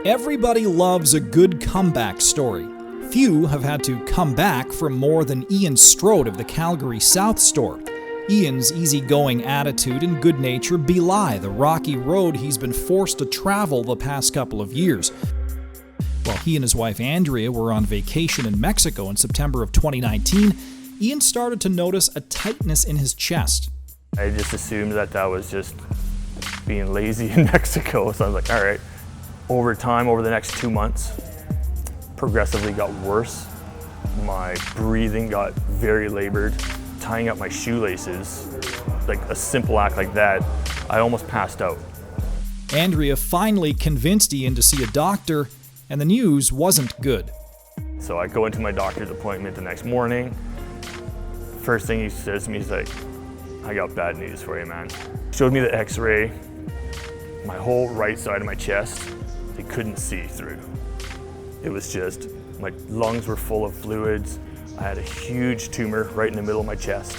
Everybody loves a good comeback story. Few have had to come back from more than Ian Stroet of the Calgary South store. Ian's easygoing attitude and good nature belie the rocky road he's been forced to travel the past couple of years. While he and his wife Andrea were on vacation in Mexico in September of 2019, Ian started to notice a tightness in his chest. I just assumed that was just being lazy in Mexico, so I was like, all right. Over time, over the next 2 months, progressively got worse. My breathing got very labored. Tying up my shoelaces, like a simple act like that, I almost passed out. Andrea finally convinced Ian to see a doctor, and the news wasn't good. So I go into my doctor's appointment the next morning. First thing he says to me is like, I got bad news for you, man. Showed me the x-ray, my whole right side of my chest, they couldn't see through. It was just, my lungs were full of fluids. I had a huge tumor right in the middle of my chest.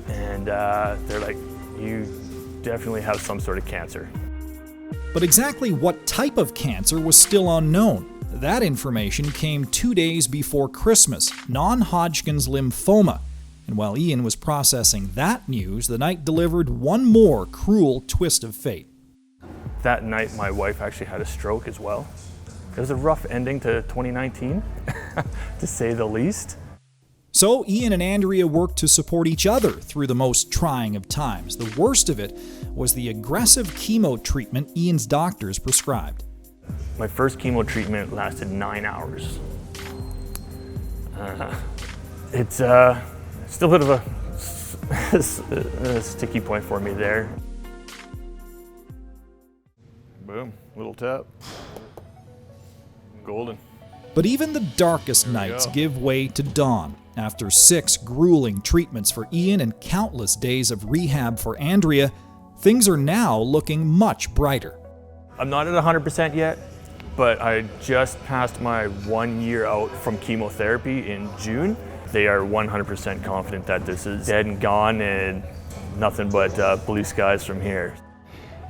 And they're like, you definitely have some sort of cancer. But exactly what type of cancer was still unknown. That information came 2 days before Christmas, non-Hodgkin's lymphoma. And while Ian was processing that news, the night delivered one more cruel twist of fate. That night, my wife actually had a stroke as well. It was a rough ending to 2019, to say the least. So Ian and Andrea worked to support each other through the most trying of times. The worst of it was the aggressive chemo treatment Ian's doctors prescribed. My first chemo treatment lasted 9 hours. It's still a bit of a sticky point for me there. Boom, little tap. Golden. But even the darkest nights give way to dawn. After 6 grueling treatments for Ian and countless days of rehab for Andrea, things are now looking much brighter. I'm not at 100% yet, but I just passed my 1 year out from chemotherapy in June. They are 100% confident that this is dead and gone and nothing but blue skies from here.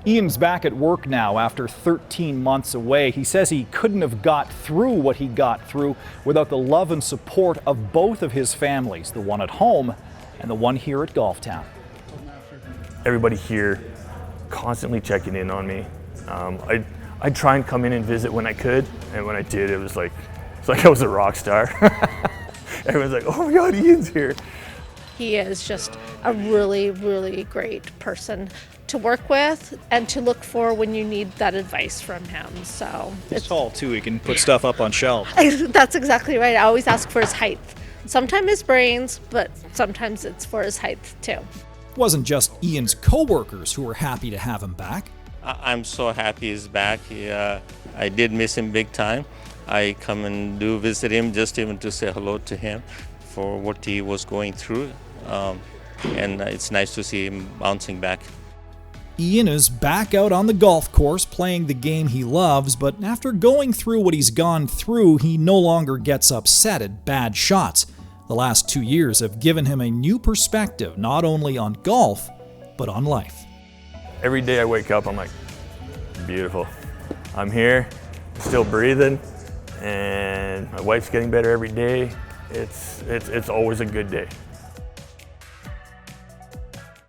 Ian's back at work now after 13 months away. He says he couldn't have got through what he got through without the love and support of both of his families, the one at home and the one here at Golf Town. Everybody here constantly checking in on me. I'd try and come in and visit when I could, and when I did, it's like I was a rock star. Everyone's like, oh my God, Ian's here. He is just a really, really great person to work with and to look for when you need that advice from him. So He's tall too, he can put stuff up on shelves. That's exactly right. I always ask for his height. Sometimes his brains, but sometimes it's for his height too. It wasn't just Ian's co-workers who were happy to have him back. I'm so happy he's back. I did miss him big time. I come and do visit him just even to say hello to him for what he was going through. And it's nice to see him bouncing back. Ian is back out on the golf course playing the game he loves, but after going through what he's gone through, he no longer gets upset at bad shots. The last 2 years have given him a new perspective, not only on golf, but on life. Every day I wake up, I'm like, beautiful. I'm here, still breathing, and my wife's getting better every day. It's always a good day.